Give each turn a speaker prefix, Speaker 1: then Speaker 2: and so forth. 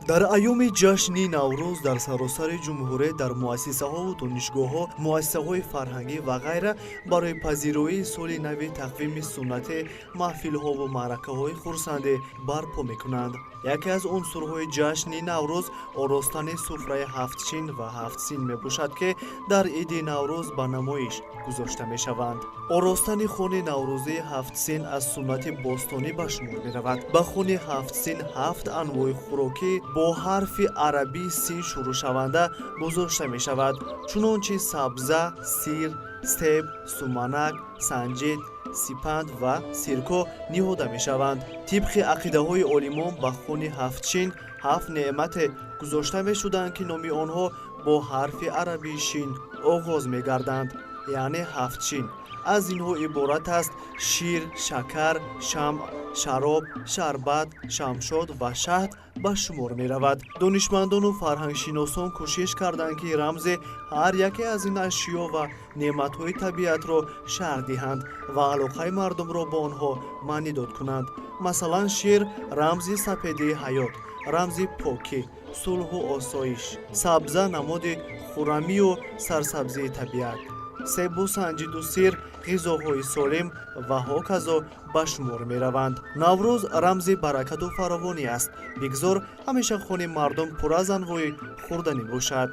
Speaker 1: дар айёми ҷашни наврӯз дар саросари ҷумҳурӣ дар муассисаҳову донишгоҳҳо, муассисаҳои фарҳангӣ ва ғайра барои пазируии соли нави тақвими суннатӣ маҳфилҳову маъракаҳои хурсандӣ барпо мекунанд. яке аз унсурҳои ҷашни наврӯз оростани суфраи ҳафтчин ва ҳафтсин мебошад, ки дар иди наврӯз ба намоиш гузошта мешаванд. оростани хуни наврӯзии ҳафтсин аз суннати бостонӣ ба шумор меравад. ба хуни ҳафтсин ҳафт анвои хӯрокӣ бо ҳарфи арабии син шурӯъшаванда гузошта мешавад, чунончи сабза, сир, себ, суманак, санҷид, сипанд ва сирко ниҳода мешаванд. тибқи ақидаҳои олимон ба хуни ҳафтчин ҳафт неъмате гузошта мешуданд, ки номи онҳо бо ҳарфи арабии шин оғоз мегарданд, яъне ҳафтчин. аз инҳо иборат аст шир, шакар, шамъ, шароб, шарбат, шамшод ва шаҳд ба шумор меравад. донишмандону фарҳангшиносон кӯшиш карданд, ки рамзи ҳар яке аз ин ашё ва неъматҳои табиатро шарҳ диҳанд ва алоқаи мардумро бо онҳо маънидод кунанд. масалан, шир рамзи сапедии ҳаёт, рамзи покӣ, сулҳу осоиш; сабза намоди хуррамию сарсабзии табиат; себу санҷиду сир ғизоҳои солим ва ҳоказо ба шумор мераванд. наврӯз рамзи баракату фаровонӣ аст. бигзор ҳамеша хони мардум пур аз анвои хӯрданӣ бошад.